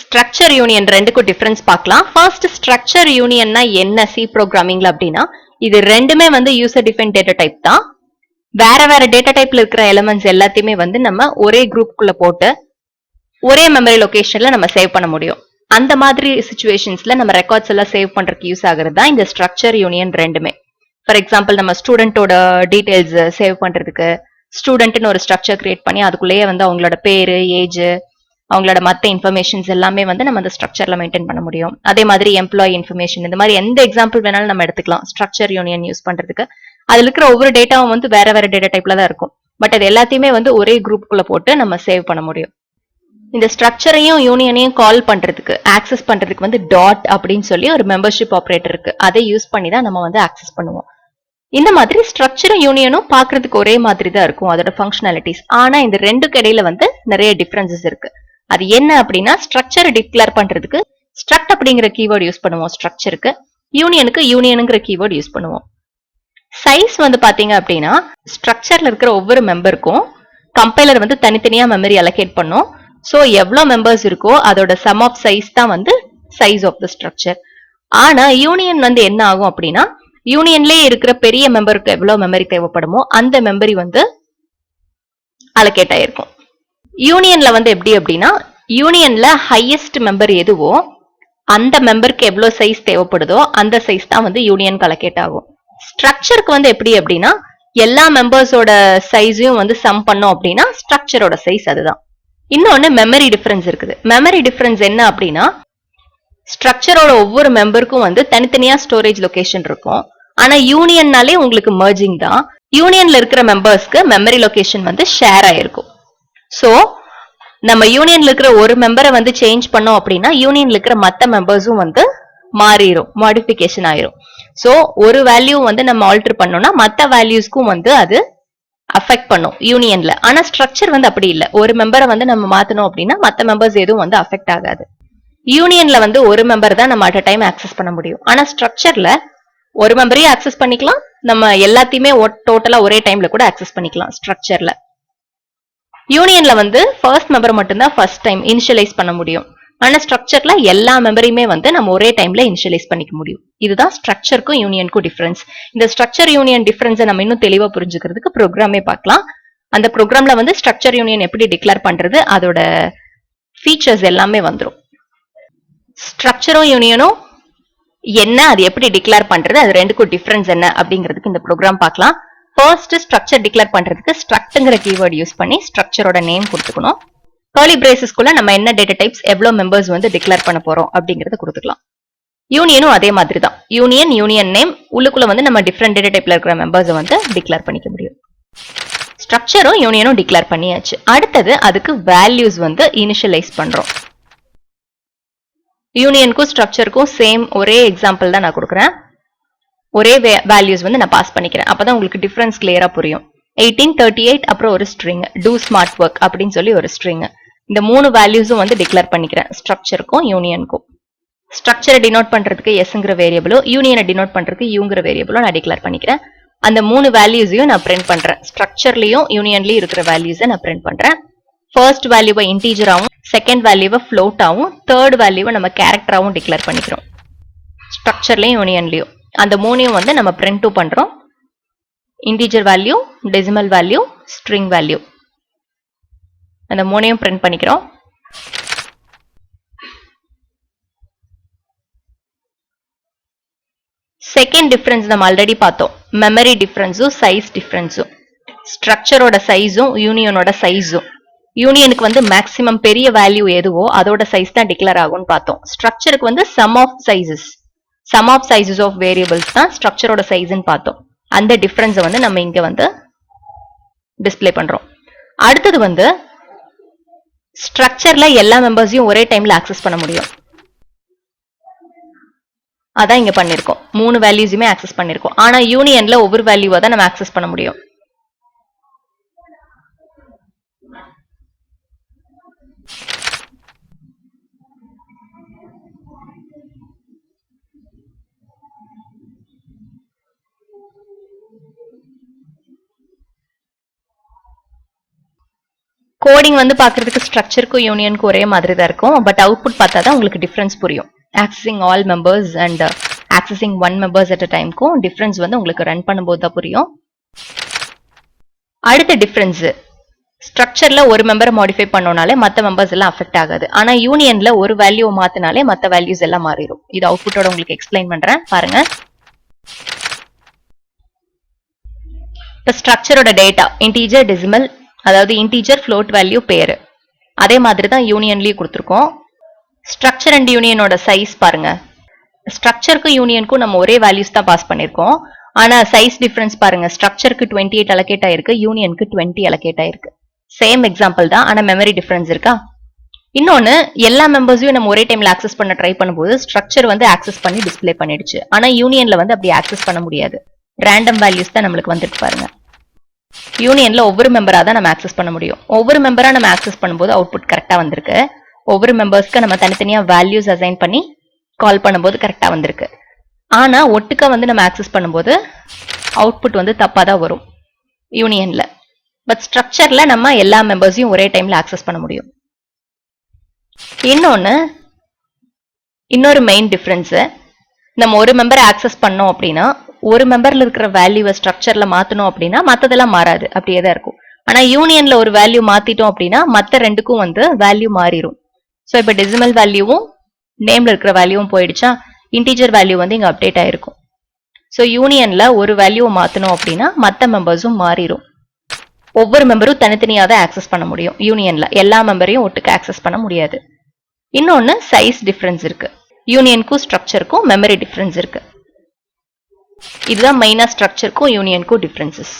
Structure union ரெண்டுக்கும் difference பார்க்கலாம். First structure யூனியன்னா என்ன சி ப்ரோக்ராமிங்ல அப்படின்னா, இது ரெண்டுமே வந்து யூசர் டிஃபைன் டேட்டா டைப் தான். வேற வேற டேட்டா டைப்ல இருக்கிற எலிமெண்ட்ஸ் எல்லாத்தையுமே வந்து நம்ம ஒரே குரூப்குள்ள போட்டு ஒரே மெமரி லொகேஷன்ல நம்ம சேவ் பண்ண முடியும். அந்த மாதிரி சிச்சுவேஷன்ஸ்ல நம்ம ரெக்கார்ட்ஸ் எல்லாம் சேவ் பண்றதுக்கு யூஸ் ஆகுறது தான் இந்த ஸ்ட்ரக்சர் யூனியன் ரெண்டுமே. ஃபார் எக்ஸாம்பிள் நம்ம ஸ்டூடெண்டோட டீடைல்ஸ் சேவ் பண்றதுக்கு ஸ்டூடெண்ட்னு ஒரு ஸ்ட்ரக்சர் கிரியேட் பண்ணி அதுக்குள்ளேயே வந்து அவங்களோட பேரு, ஏஜ், அவங்களோட மற்ற இன்ஃபர்மேஷன்ஸ் எல்லாமே வந்து நம்ம அந்த ஸ்ட்ரக்சர்ல மெயின்டைன் பண்ண முடியும். அதே மாதிரி எம்ப்ளாயி இன்ஃபர்மேஷன், இந்த மாதிரி எந்த எக்ஸாம்பிள் வேணாலும் நம்ம எடுத்துக்கலாம் ஸ்ட்ரக்சர் யூனியன் யூஸ் பண்றதுக்கு. அதுல இருக்கிற ஒவ்வொரு டேட்டாவும் வந்து வேற வேற டேட்டா டைப்ல தான் இருக்கும். பட் அது எல்லாத்தையுமே வந்து ஒரே குரூப்புக்குள்ள போட்டு நம்ம சேவ் பண்ண முடியும். இந்த ஸ்ட்ரக்சரையும் யூனியனையும் கால் பண்றதுக்கு ஆக்சஸ் பண்றதுக்கு வந்து டாட் அப்படின்னு சொல்லி ஒரு மெம்பர்ஷிப் ஆப்ரேட்டர் இருக்கு. அதை யூஸ் பண்ணி தான் நம்ம வந்து ஆக்சஸ் பண்ணுவோம். இந்த மாதிரி ஸ்ட்ரக்சரும் யூனியனும் பாக்குறதுக்கு ஒரே மாதிரி தான் இருக்கும் அதோட ஃபங்க்ஷனாலிட்டிஸ். ஆனா இந்த ரெண்டுக்கு இடையில வந்து நிறைய டிஃபரன்சஸ் இருக்கு. அது என்ன அப்படின்னா, ஸ்ட்ரக்சர் டிக்ளேர் பண்றதுக்கு ஸ்ட்ரக்ட் அப்படிங்கிற கீவேர்ட் யூஸ் பண்ணுவோம் ஸ்ட்ரக்சருக்கு. யூனியனுக்கு யூனியனுங்கிற கீவேர்ட் யூஸ் பண்ணுவோம். சைஸ் வந்து பாத்தீங்க அப்படின்னா, ஸ்ட்ரக்சர்ல இருக்கிற ஒவ்வொரு மெம்பருக்கும் கம்பைலர் வந்து தனித்தனியா மெமரி அலோகேட் பண்ணும். ஸோ எவ்வளோ மெம்பர்ஸ் இருக்கோ அதோட சம் ஆஃப் சைஸ் தான் வந்து சைஸ் ஆஃப் த ஸ்ட்ரக்சர். ஆனா யூனியன் வந்து என்ன ஆகும் அப்படின்னா, யூனியன்லேயே இருக்கிற பெரிய மெம்பருக்கு எவ்வளவு மெமரி தேவைப்படுமோ அந்த மெமரி வந்து அலோகேட் ஆயிருக்கும். யூனியன்ல வந்து எப்படி அப்படின்னா, யூனியன்ல ஹையஸ்ட் மெம்பர் எதுவோ அந்த மெம்பருக்கு எவ்வளவு சைஸ் தேவைப்படுதோ அந்த சைஸ் தான் வந்து யூனியனுக்கு அலோகேட் ஆகும். ஸ்ட்ரக்சருக்கு வந்து எப்படி அப்படின்னா, எல்லா மெம்பர்ஸோட சைஸையும் வந்து சம் பண்ணோம் அப்படின்னா ஸ்ட்ரக்சரோட சைஸ் அதுதான். இன்னொன்னு மெமரி டிஃபரன்ஸ் இருக்குது. மெமரி டிஃபரன்ஸ் என்ன அப்படின்னா, ஸ்ட்ரக்சரோட ஒவ்வொரு மெம்பருக்கும் வந்து தனித்தனியா ஸ்டோரேஜ் லொகேஷன் இருக்கும். ஆனா யூனியன்னாலே உங்களுக்கு மர்ஜிங் தான். யூனியன்ல இருக்கிற மெம்பர்ஸ்க்கு மெமரி லொகேஷன் வந்து ஷேர் ஆயிருக்கும். சோ நம்ம யூனியன்ல இருக்கிற ஒரு மெம்பரை வந்து சேஞ்ச் பண்ணோம் அப்படின்னா யூனியன்ல இருக்கிற மற்ற மெம்பர்ஸும் வந்து மாறிடும், மாடிஃபிகேஷன் ஆயிரும். சோ ஒரு வேல்யூ வந்து நம்ம ஆல்டர் பண்ணோம்னா மற்ற வேல்யூஸ்க்கும் வந்து அது அஃபெக்ட் பண்ணும் யூனியன்ல. ஆனா ஸ்ட்ரக்சர் வந்து அப்படி இல்லை. ஒரு மெம்பரை வந்து நம்ம மாத்தணும் அப்படின்னா மற்ற மெம்பர்ஸ் எதுவும் வந்து அஃபெக்ட் ஆகாது. யூனியன்ல வந்து ஒரு மெம்பர் தான் நம்ம அட் அ டைம் ஆக்சஸ் பண்ண முடியும். ஆனா ஸ்ட்ரக்சர்ல ஒரு மெம்பரையும் ஆக்சஸ் பண்ணிக்கலாம், நம்ம எல்லாத்தையுமே டோட்டலா ஒரே டைம்ல கூட ஆக்சஸ் பண்ணிக்கலாம் ஸ்ட்ரக்சர்ல. யூனியன்ல வந்து ஃபர்ஸ்ட் மெம்பர் மட்டும்தான் ஃபர்ஸ்ட் டைம் இனிஷியலைஸ் பண்ண முடியும். ஆனா ஸ்ட்ரக்சர்ல எல்லா மெம்பரையுமே வந்து நம்ம ஒரே டைம்ல இனிஷியலைஸ் பண்ணிக்க முடியும். இதுதான் ஸ்ட்ரக்சருக்கும் யூனியனுக்கும் டிஃபரன்ஸ். இந்த ஸ்ட்ரக்சர் யூனியன் டிஃபரன்ஸை நம்ம இன்னும் தெளிவா புரிஞ்சுக்கிறதுக்கு ப்ரோக்ராமே பார்க்கலாம். அந்த ப்ரோக்ராம்ல வந்து ஸ்ட்ரக்சர் யூனியன் எப்படி டிக்ளேர் பண்றது, அதோட ஃபீச்சர்ஸ் எல்லாமே வந்துடும். ஸ்ட்ரக்சரும் யூனியனும் என்ன, அது எப்படி டிக்ளேர் பண்றது, அது ரெண்டுக்கும் டிஃபரன்ஸ் என்ன அப்படிங்கிறதுக்கு இந்த ப்ரோக்ராம் பார்க்கலாம். ஃபர்ஸ்ட் ஸ்ட்ரக்சர் டிக்ளேர் பண்றதுக்கு ஸ்ட்ரக்ட்ங்கிற கீவேர்ட் யூஸ் பண்ணி ஸ்ட்ரக்சரோட நேம் கொடுத்துக்கணும். கர்லி பிரேசஸ்க்குள்ள நம்ம என்ன டேட்டா டைப்ஸ் எவ்வளவு மெம்பர்ஸ் வந்து டிக்ளேர் பண்ண போறோம் அப்படிங்கறத கொடுத்துக்கலாம். யூனியனும் அதே மாதிரி தான். யூனியன், யூனியன் நேம், உள்ளுக்குள்ள வந்து நம்ம டிஃபரெண்ட் டேட்டா டைப்ல இருக்கிற மெம்பர்ஸ் வந்து டிக்ளேர் பண்ணிக்க முடியும். ஸ்ட்ரக்சரும் யூனியனும் டிக்ளேர் பண்ணியாச்சு. அடுத்தது அதுக்கு வேல்யூஸ் வந்து இனிஷியலைஸ் பண்றோம். யூனியனுக்கும் ஸ்ட்ரக்சருக்கும் சேம் ஒரே எக்ஸாம்பிள் தான் நான் கொடுக்குறேன். ஒரே வேல்யூஸ் வந்து நான் பாஸ் பண்ணிக்கிறேன். அப்பதான் உங்களுக்கு டிஃபரன்ஸ் கிளியரா புரியும். 1838 அப்புறம் ஒரு ஸ்ட்ரிங் டூ ஸ்மார்ட் ஒர்க் அப்படின்னு சொல்லி ஒரு ஸ்ட்ரிங். இந்த மூணு வேல்யூஸும் வந்து டிக்ளேர் பண்ணிக்கிறேன் ஸ்ட்ரக்சருக்கும் யூனியனுக்கும். ஸ்ட்ரக்சரை டினோட் பண்றதுக்கு எஸ்ங்கிற வேரியபிளோ, யூனியனை டினோட் பண்றதுக்கு யூங்கிற வேரியபிளோ நான் டிக்ளேர் பண்ணிக்கிறேன். அந்த மூணு வேல்யூஸையும் நான் பிரிண்ட் பண்றேன். ஸ்ட்ரக்சர்லயும் யூனியன்லயும் இருக்கிற வேல்யூஸை நான் பிரிண்ட் பண்றேன். ஃபர்ஸ்ட் வேல்யூவை இன்டீஜராகவும், செகண்ட் வேல்யூவை ஃப்ளோட்டாகவும், தேர்ட் வேல்யூவை நம்ம கேரக்டராகவும் டிக்ளேர் பண்ணிக்கிறோம். ஸ்ட்ரக்சர்லயும் யூனியன்லயும் அந்த மூணையும் வந்து நம்ம பிரிண்ட்டும் பண்றோம். Integer value, decimal value, string value, அந்த மூணையும் பிரிண்ட் பண்ணிக்கிறோம். செகண்ட் டிஃபரன்ஸ் நம்ம ஆல்ரெடி பார்த்தோம். மெமரி டிஃபரன்ஸும் சைஸ் டிஃபரன்ஸும். ஸ்ட்ரக்சரோட சைஸும் யூனியனோட சைஸும். யூனியனுக்கு வந்து மேக்ஸிமம் பெரிய வேல்யூ எதுவோ அதோட சைஸ் தான் டிக்ளேர் ஆகும்னு பார்த்தோம். ஸ்ட்ரக்சருக்கு வந்து sum of sizes of variables தான் ஸ்ட்ரக்சரோட சைஸ்ன்னு பார்த்தோம். அந்த டிஃபரன்ஸை வந்து நம்ம இங்க வந்து டிஸ்பிளே பண்றோம். அடுத்தது வந்து ஸ்ட்ரக்சர்ல எல்லா மெம்பர்ஸையும் ஒரே டைம்ல ஆக்சஸ் பண்ண முடியும். அதான் இங்க பண்ணிருக்கோம். மூணு வேல்யூஸுமே ஆக்சஸ் பண்ணிருக்கோம். ஆனா யூனியன்ல ஒவ்வொரு வேல்யூவா தான் நம்ம ஆக்சஸ் பண்ண முடியும். கோடிங் வந்து பார்க்கறதுக்கு ஸ்ட்ரக்சருக்கும் யூனியனுக்கும் ஒரே மாதிரி தான் இருக்கும். பட் அவுட்புட் பார்த்தா தான் உங்களுக்கு டிஃபரன்ஸ் புரியும். Accessing all members and accessing one members at a டைம்க்கும் டிஃபரன்ஸ் வந்து உங்களுக்கு ரன் பண்ணும்போது தான் புரியும். அடுத்த டிஃபரன்ஸ், ஸ்ட்ரக்சர்ல ஒரு மெம்பரை மாடிஃபை பண்ணோம்னாலே மற்ற மெம்பர்ஸ் எல்லாம் அஃபெக்ட் ஆகாது. ஆனா யூனியன்ல ஒரு வேல்யூ மாத்தினாலே மற்ற வேல்யூஸ் எல்லாம் மாறிடும். இது அவுட்புட்டோட உங்களுக்கு எக்ஸ்பிளைன் பண்றேன் பாருங்க. இப்ப ஸ்ட்ரக்சரோட டேட்டா இன்டீஜர், டெசிமல், அதாவது இன்டீஜர், ஃப்ளோட் வேல்யூ, பேரு. அதே மாதிரி தான் யூனியன்லயும் கொடுத்துருக்கோம். ஸ்ட்ரக்சர் அண்ட் யூனியனோட சைஸ் பாருங்க. ஸ்ட்ரக்சருக்கும் யூனியனுக்கும் நம்ம ஒரே வேல்யூஸ் தான் பாஸ் பண்ணிருக்கோம். ஆனா சைஸ் டிஃபரன்ஸ் பாருங்க. ஸ்ட்ரக்சருக்கு 28 அலோகேட் ஆயிருக்கு, யூனியனுக்கு 20 அலோகேட் ஆயிருக்கு. சேம் எக்ஸாம்பிள் தான், ஆனா மெமரி டிஃபரன்ஸ் இருக்கா. இன்னொன்னு, எல்லா மெம்பர்ஸையும் நம்ம ஒரே டைம்ல ஆக்சஸ் பண்ண ட்ரை பண்ணும்போது ஸ்ட்ரக்சர் வந்து ஆக்சஸ் பண்ணி டிஸ்பிளே பண்ணிடுச்சு. ஆனா யூனியன்ல வந்து அப்படி ஆக்சஸ் பண்ண முடியாது. ரேண்டம் வேல்யூஸ் தான் நம்மளுக்கு வந்துட்டு பாருங்க. யூனியன்ல ஒவ்வொரு மெம்பரா தான் நம்ம ஆக்சஸ் பண்ண முடியும். ஒவ்வொரு மெம்பரா நம்ம ஆக்சஸ் பண்ணும்போது அவுட்புட் கரெக்டா வந்திருக்கு. ஒவ்வொரு மெம்பர்ஸ்க்கு நம்ம தனித்தனியா வேல்யூஸ் அசைன் பண்ணி கால் பண்ணும்போது கரெக்டா வந்திருக்கு. ஆனா ஒட்டுக்கா வந்து நம்ம ஆக்சஸ் பண்ணும்போது அவுட்புட் வந்து தப்பா தான் வரும் யூனியன்ல. பட் ஸ்ட்ரக்சர்ல நம்ம எல்லா மெம்பர்ஸையும் ஒரே டைம்ல ஆக்சஸ் பண்ண முடியும். இன்னொரு மெயின் டிஃபரன்ஸ், நம்ம ஒரு மெம்பரை ஆக்சஸ் பண்ணோம் அப்படின்னா ஒரு மெம்பர்ல இருக்கிற வேல்யூவை ஸ்ட்ரக்சர்ல மாத்தணும் அப்படின்னா மத்ததெல்லாம் மாறாது, அப்படியே தான் இருக்கும். ஆனா யூனியன்ல ஒரு வேல்யூ மாத்திட்டோம் அப்படின்னா மத்த ரெண்டுக்கும் வந்து வேல்யூ மாறிடும். ஸோ இப்போ டெசிமல் வேல்யூவும் நேம்ல இருக்கிற வேல்யூவும் போயிடுச்சா, இன்டீஜர் வேல்யூ வந்து இங்க அப்டேட் ஆயிருக்கும். ஸோ யூனியன்ல ஒரு வேல்யூவை மாத்தணும் அப்படின்னா மத்த மெம்பர்ஸும் மாறிடும். ஒவ்வொரு மெம்பரும் தனித்தனியாக தான் ஆக்சஸ் பண்ண முடியும். யூனியன்ல எல்லா மெம்பரையும் ஒட்டுக்கு ஆக்சஸ் பண்ண முடியாது. இன்னொன்னு சைஸ் டிஃபரன்ஸ் இருக்கு. யூனியனுக்கும் ஸ்ட்ரக்சருக்கும் மெமரி டிஃபரன்ஸ் இருக்கு. இதுதான் மெயினா ஸ்ட்ரக்சருக்கும் யூனியனுக்கும் டிஃபரன்சஸ்.